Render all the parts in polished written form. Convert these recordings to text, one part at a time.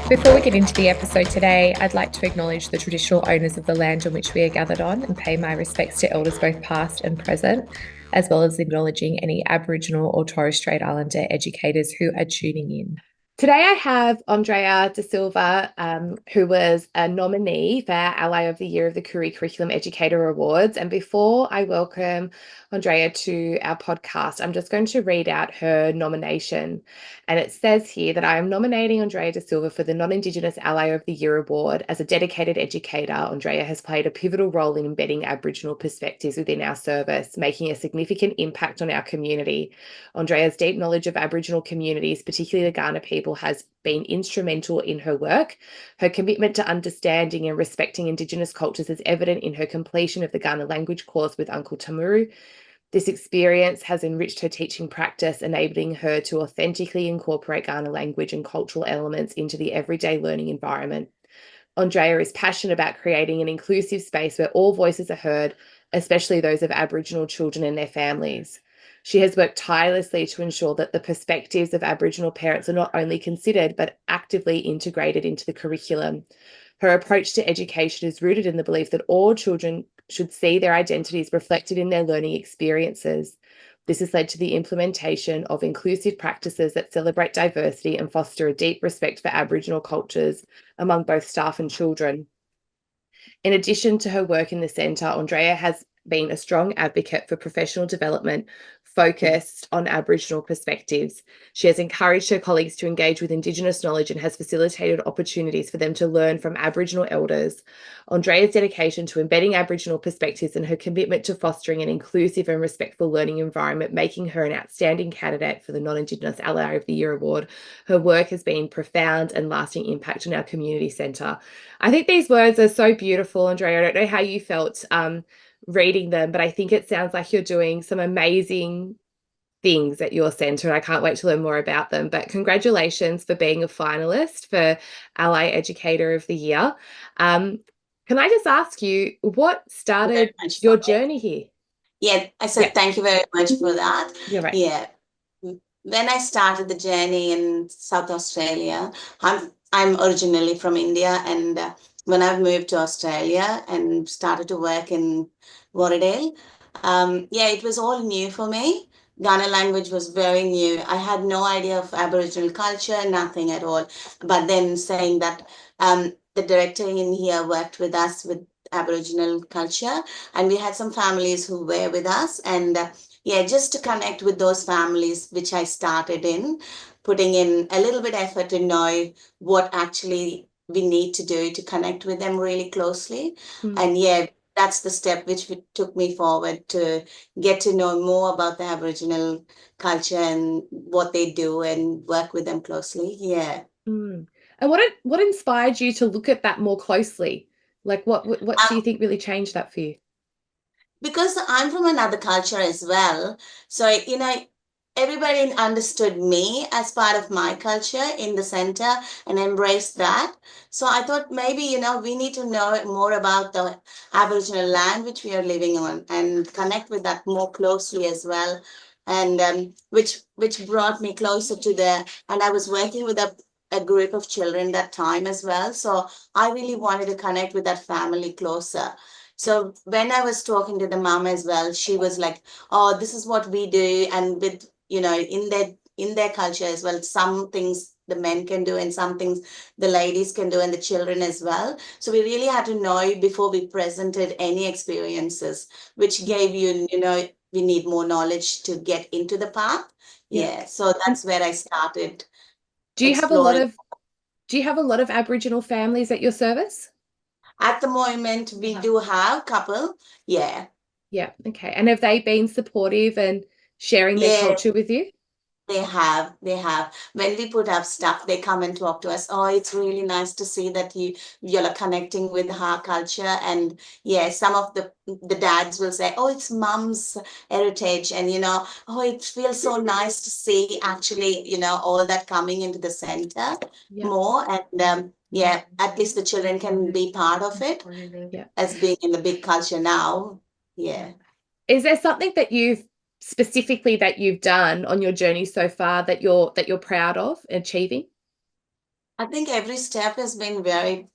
Before we get into the episode today, I'd like to acknowledge the traditional owners of the land on which we are gathered on and pay my respects to elders both past and present, as well as acknowledging any Aboriginal or Torres Strait Islander educators who are tuning in. Today I have Andrea de Silva, who was a nominee for Ally of the Year of the Koorie Curriculum Educator Awards. And before I welcome Andrea to our podcast, I'm just going to read out her nomination. And it says here that I am nominating Andrea de Silva for the Non-Indigenous Ally of the Year Award. As a dedicated educator, Andrea has played a pivotal role in embedding Aboriginal perspectives within our service, making a significant impact on our community. Andrea's deep knowledge of Aboriginal communities, particularly the Gana people, has been instrumental in her work. Her commitment to understanding and respecting Indigenous cultures is evident in her completion of the Gana language course with Uncle Tamaru. This experience has enriched her teaching practice, enabling her to authentically incorporate Gana language and cultural elements into the everyday learning environment. Andrea is passionate about creating an inclusive space where all voices are heard, especially those of Aboriginal children and their families. She has worked tirelessly to ensure that the perspectives of Aboriginal parents are not only considered, but actively integrated into the curriculum. Her approach to education is rooted in the belief that all children should see their identities reflected in their learning experiences. This has led to the implementation of inclusive practices that celebrate diversity and foster a deep respect for Aboriginal cultures among both staff and children. In addition to her work in the centre, Andrea has been a strong advocate for professional development focused on Aboriginal perspectives. She has encouraged her colleagues to engage with Indigenous knowledge and has facilitated opportunities for them to learn from Aboriginal elders. Andrea's dedication to embedding Aboriginal perspectives and her commitment to fostering an inclusive and respectful learning environment, making her an outstanding candidate for the Non-Indigenous Ally of the Year award. Her work has been profound and lasting impact on our community centre. I think these words are so beautiful, Andrea. I don't know how you felt reading them, but I think it sounds like you're doing some amazing things at your centre, and I can't wait to learn more about them. But congratulations for being a finalist for Ally Educator of the Year. Can I just ask you, what started your journey here? Yeah, I said thank you very much for that. You're right. Yeah. When I started the journey in South Australia, I'm originally from India, and when I moved to Australia and started to work in Warradale, it was all new for me. Ghana language was very new. I had no idea of Aboriginal culture, nothing at all. But then saying that the director in here worked with us with Aboriginal culture, and we had some families who were with us, and just to connect with those families, which I started in, putting in a little bit effort to know what actually we need to do to connect with them really closely. And that's the step which took me forward to get to know more about the Aboriginal culture and what they do and work with them closely. Yeah. And what inspired you to look at that more closely? Like what do you think really changed that for you? Because I'm from another culture as well. So, everybody understood me as part of my culture in the center and embraced that. So I thought maybe, we need to know more about the Aboriginal land which we are living on and connect with that more closely as well. And which brought me closer to and I was working with a group of children that time as well. So I really wanted to connect with that family closer. So when I was talking to the mom as well, she was like, "Oh, this is what we do," and with in their culture as well, some things the men can do and some things the ladies can do and the children as well. So we really had to know before we presented any experiences, which gave we need more knowledge to get into the path. Yeah. So that's where I started. Do you have a lot of Aboriginal families at your service? At the moment, we do have a couple. Yeah. Yeah. Okay. And have they been supportive and sharing their culture with you? They have, they have. When we put up stuff, they come and talk to us. Oh, it's really nice to see that you're connecting with our culture. And yeah, some of the dads will say, oh, it's mom's heritage. And oh, it feels so nice to see actually, all that coming into the center Yeah. more. And yeah, at least the children can be part of it Yeah. as being in the big culture now. Yeah. Is there something that you've done on your journey so far that you're proud of achieving? I think every step has been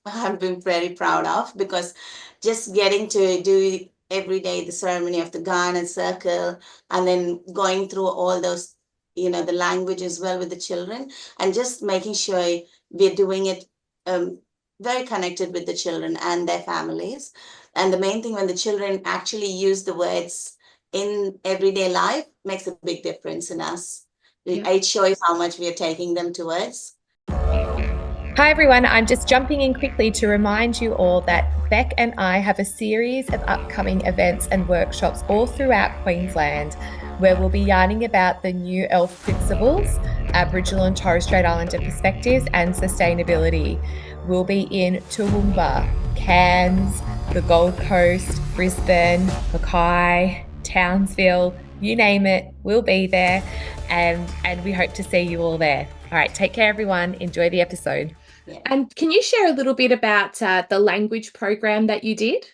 I've been very proud of, because just getting to do every day the ceremony of the Gana circle, and then going through all those, the language as well with the children, and just making sure we're doing it um, very connected with the children and their families. And the main thing, when the children actually use the words in everyday life, makes a big difference in us. Yeah. It shows how much we are taking them towards. Hi everyone, I'm just jumping in quickly to remind you all that Beck and I have a series of upcoming events and workshops all throughout Queensland, where we'll be yarning about the new ELF principles, Aboriginal and Torres Strait Islander perspectives, and sustainability. We'll be in Toowoomba, Cairns, the Gold Coast, Brisbane, Mackay, Townsville, you name it, we'll be there, and we hope to see you all there. All right, take care everyone, enjoy the episode. Yeah. And can you share a little bit about the language program that you did?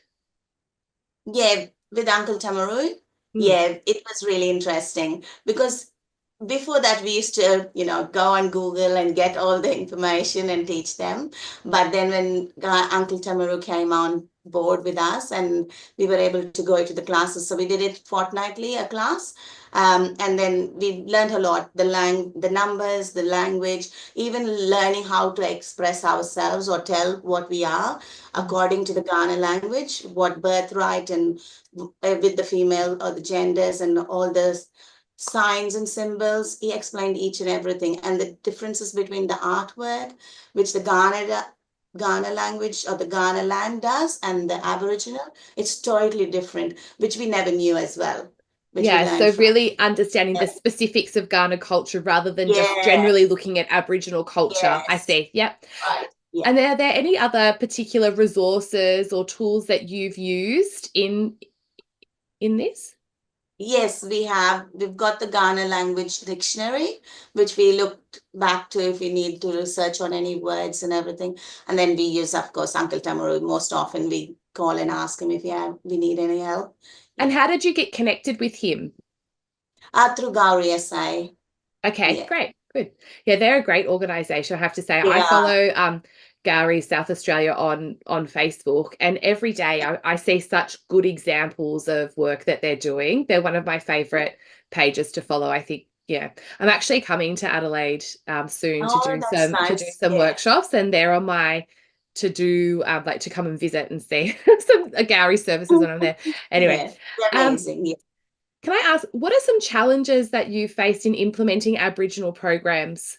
Yeah, with Uncle Tamaru. Yeah, it was really interesting, because before that we used to, go on Google and get all the information and teach them. But then when Uncle Tamaru came on board with us, and we were able to go to the classes, so we did it fortnightly, a class. And then we learned a lot, the numbers, the language, even learning how to express ourselves or tell what we are according to the Gana language, what birthright, and with the female or the genders and all the signs and symbols. He explained each and everything, and the differences between the artwork, which the Gana language or the Gana land does, and the Aboriginal. It's totally different, which we never knew as well. Yeah, so really understanding the specifics of Gana culture rather than just generally looking at Aboriginal culture. Yes. I see. Yep. Right. Yeah. And are there any other particular resources or tools that you've used in this? Yes, we have. We've got the Ghana language dictionary, which we looked back to if we need to research on any words and everything. And then we use, of course, Uncle Tamaru. Most often we call and ask him if we need any help. And how did you get connected with him? Through Koorie SI. Okay, great, good. Yeah, they're a great organisation, I have to say. Yeah. I follow Koori South Australia on Facebook, and every day I see such good examples of work that they're doing. They're one of my favourite pages to follow, I think. Yeah, I'm actually coming to Adelaide soon to do some workshops, and they're on my to do like to come and visit and see some Koori services when I'm there. Anyway, amazing. Can I ask, what are some challenges that you faced in implementing Aboriginal programs?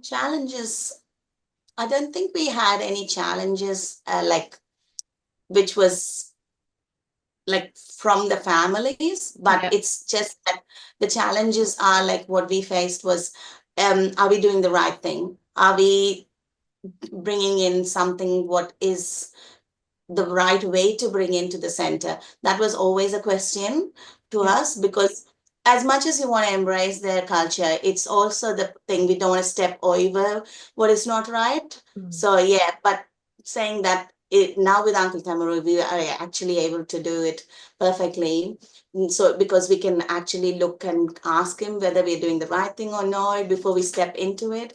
Challenges. I don't think we had any challenges which was like from the families, but it's just that the challenges are like what we faced was, are we doing the right thing? Are we bringing in something what is the right way to bring into the center? That was always a question to us, because as much as you want to embrace their culture, it's also the thing, we don't want to step over what is not right. So yeah, but saying that now with Uncle Tamaru, we are actually able to do it perfectly. So because we can actually look and ask him whether we're doing the right thing or not before we step into it.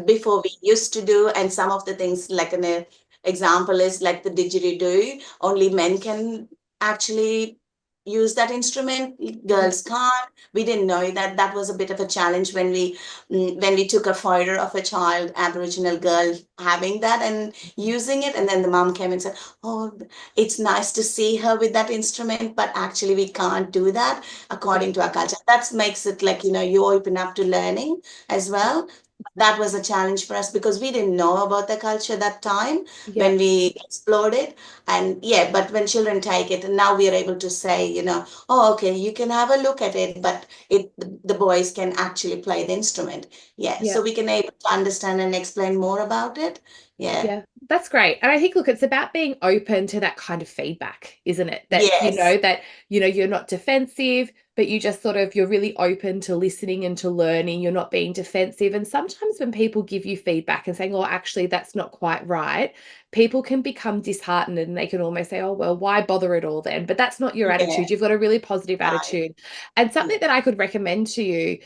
Before we used to do, and some of the things, like an example is like the didgeridoo, only men can actually use that instrument, girls can't. We didn't know that was a bit of a challenge when we took a photo of a child, Aboriginal girl, having that and using it, and then the mom came and said, oh, it's nice to see her with that instrument, but actually we can't do that according to our culture. That makes it like, you open up to learning as well. that was a challenge for us because we didn't know about the culture that time Yeah. when we explored it. And yeah, but when children take it, and now we are able to say, oh, okay, you can have a look at it, but the boys can actually play the instrument. Yeah, Yeah. so we can able to understand and explain more about it. Yeah. Yeah, that's great. And I think, look, it's about being open to that kind of feedback, isn't it? That, Yes. you're not defensive, but you just you're really open to listening and to learning. You're not being defensive. And sometimes when people give you feedback and saying, oh, actually, that's not quite right, people can become disheartened and they can almost say, oh, well, why bother at all then? But that's not your Yeah. attitude. You've got a really positive Right. attitude. And Yeah. something that I could recommend to you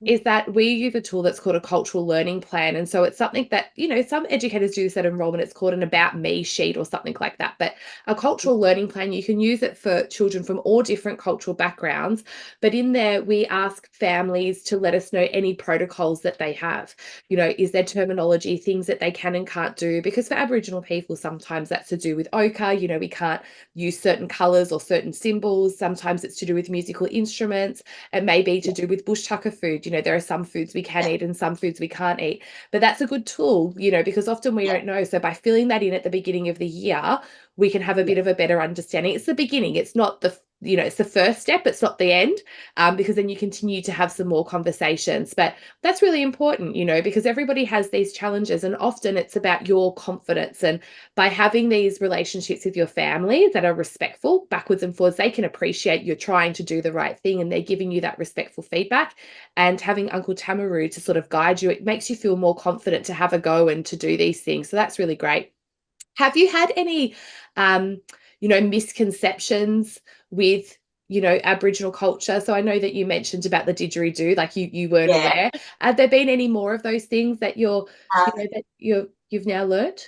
is that we use a tool that's called a cultural learning plan. And so it's something that, some educators do this at enrollment. It's called an about me sheet or something like that. But a cultural learning plan, you can use it for children from all different cultural backgrounds. But in there, we ask families to let us know any protocols that they have. Is there terminology, things that they can and can't do? Because for Aboriginal people, sometimes that's to do with ochre. We can't use certain colours or certain symbols. Sometimes it's to do with musical instruments. It may be to do with bush tucker food. There are some foods we can eat and some foods we can't eat. But that's a good tool, because often we don't know. So by filling that in at the beginning of the year, we can have a bit of a better understanding. It's the beginning. It's not it's the first step. It's not the end, because then you continue to have some more conversations. But that's really important, because everybody has these challenges, and often it's about your confidence. And by having these relationships with your family that are respectful backwards and forwards, they can appreciate you're trying to do the right thing and they're giving you that respectful feedback. And having Uncle Tamaru to sort of guide you, it makes you feel more confident to have a go and to do these things. So that's really great. Have you had any, misconceptions with, Aboriginal culture? So I know that you mentioned about the didgeridoo, like you weren't Yeah. aware. Have there been any more of those things that Uh, you've now learned?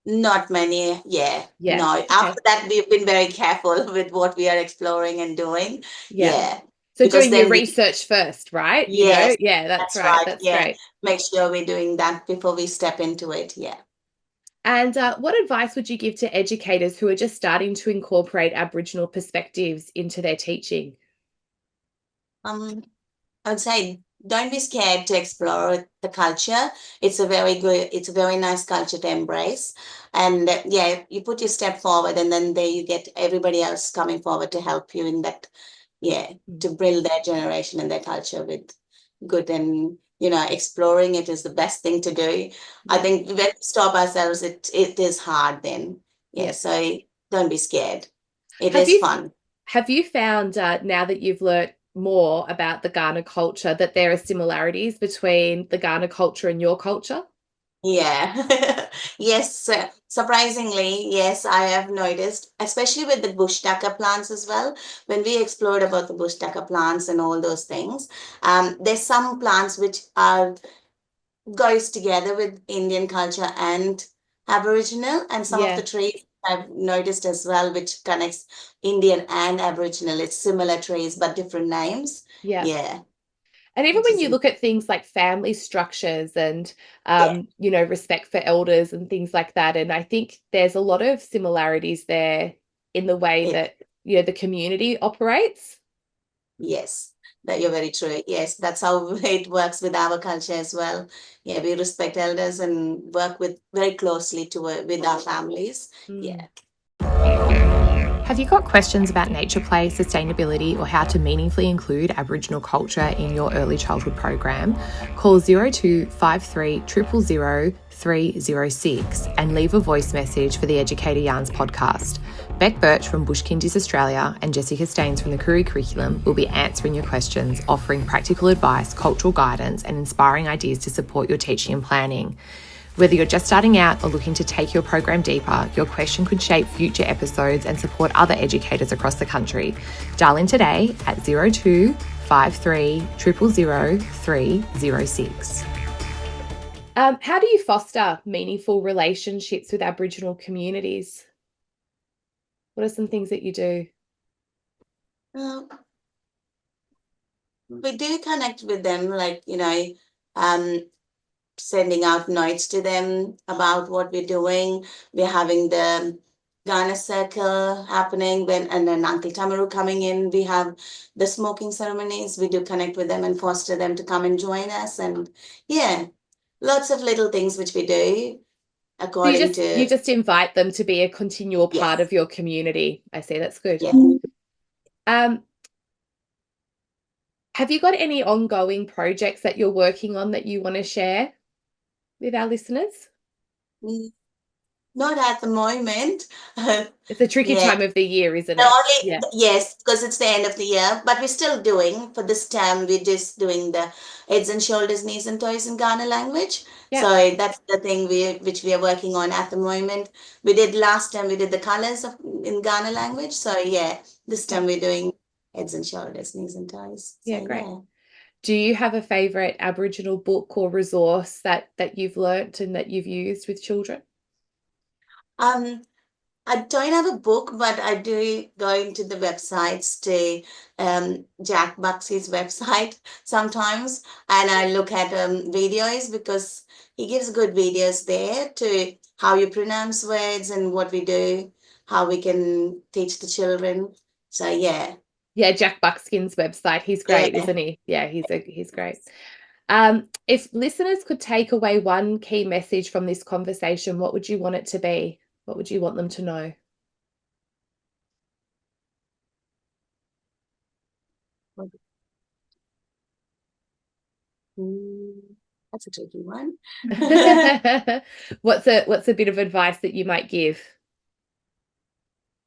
Not many. Yeah. Yeah. No. Okay. After that, we've been very careful with what we are exploring and doing. Yeah. Yeah. So Because doing your then we, research first, right? yes, Yeah, that's that's right. right. That's Yeah. great. Make sure we're doing that before we step into it. Yeah. And what advice would you give to educators who are just starting to incorporate Aboriginal perspectives into their teaching? Um, I would say don't be scared to explore the culture. It's a very nice culture to embrace. And yeah, you put your step forward and then there you get everybody else coming forward to help you in that, yeah, to build their generation and their culture with good and, exploring it is the best thing to do. I Yeah. think when we stop ourselves, it is hard then. Yeah, Yeah. so don't be scared. It Have is you fun. have you found now that you've learnt more about the Ghana culture that there are similarities between the Ghana culture and your culture? Yeah. Yes, surprisingly, yes, I have noticed, especially with the bush tucker plants as well. When we explored about the bush tucker plants and all those things, there's some plants which are goes together with Indian culture and Aboriginal, and some of the Yeah. trees I've noticed as well, which connects Indian and Aboriginal. It's similar trees but different names. Yeah. Yeah, And even which when is you look at things like family structures and, yeah, respect for elders and things like that, and I think there's a lot of similarities there in the way it. that, the community operates. Yes, that you're very true. Yes, that's how it works with our culture as well. Yeah, we respect elders and work with very closely to with our families. Mm. Yeah. Have you got questions about nature play, sustainability, or how to meaningfully include Aboriginal culture in your early childhood program? Call 0253 000 306 and leave a voice message for the Educator Yarns podcast. Beck Burch from Bush Kindies Australia and Jessica Staines from the Koorie Curriculum will be answering your questions, offering practical advice, cultural guidance, and inspiring ideas to support your teaching and planning. Whether you're just starting out or looking to take your program deeper, your question could shape future episodes and support other educators across the country. Dial in today at 0253 000 306. How do you foster meaningful relationships with Aboriginal communities? What are some things that you do? Uh, we do connect with them, like, sending out notes to them about what we're doing. We're having the Gana circle happening and then Uncle Tamaru coming in. We have the smoking ceremonies. We do connect with them and foster them to come and join us. And yeah, lots of little things which we do So according you to, just invite them to be a continual part yes, of your community. I see. That's good. yes. Have you got any ongoing projects that you're working on that you want to share with our listeners? Not at the moment. It's a tricky Yeah. time of the year, isn't The it? only, Yeah. yes, because it's the end of the year, but we're still doing for this term, we're just doing the heads and shoulders, knees and toes in Ghana language. Yeah. So that's the thing which we are working on at the moment. We did last time, we did the colors in Ghana language. So yeah, this time we're doing heads and shoulders, knees and toes. Yeah, So great. yeah. Do you have a favorite Aboriginal book or resource that you've learnt and that you've used with children? I don't have a book, but I do go into the websites to Jack Buxey's website sometimes, and I look at videos because he gives good videos there to how you pronounce words and what we do, how we can teach the children. So yeah. Yeah, Jack Buckskin's website. He's great, Yeah. isn't he? Yeah, he's great. If listeners could take away one key message from this conversation, what would you want it to be? What would you want them to know? That's a tricky one. What's a bit of advice that you might give?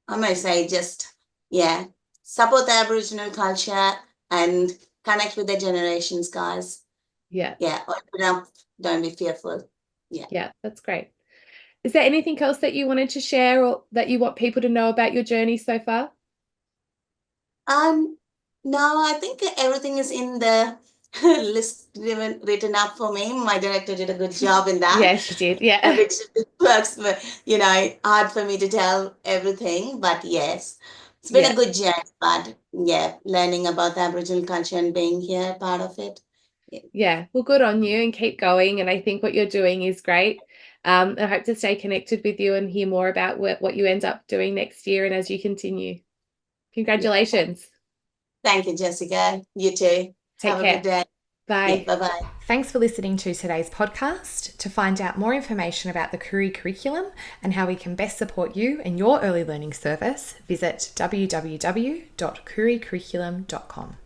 I might say just, yeah, support the Aboriginal culture and connect with the generations, guys. Yeah. Yeah, open up, don't be fearful. Yeah. Yeah, that's great. Is there anything else that you wanted to share or that you want people to know about your journey so far? No, I think everything is in the list written up for me. My director did a good job in that. Yeah, she did. Yeah. Which works, hard for me to tell everything. But yes, it's been Yeah. a good journey. But yeah, learning about the Aboriginal culture and being here, part of it. Yeah. Well, good on you and keep going. And I think what you're doing is great. I hope to stay connected with you and hear more about what you end up doing next year and as you continue. Congratulations. Thank you, Jessica. You too. Take Have a care. good day. Bye. Yeah, bye-bye. Thanks for listening to today's podcast. To find out more information about the Koorie Curriculum and how we can best support you in your early learning service, visit www.kooriecurriculum.com.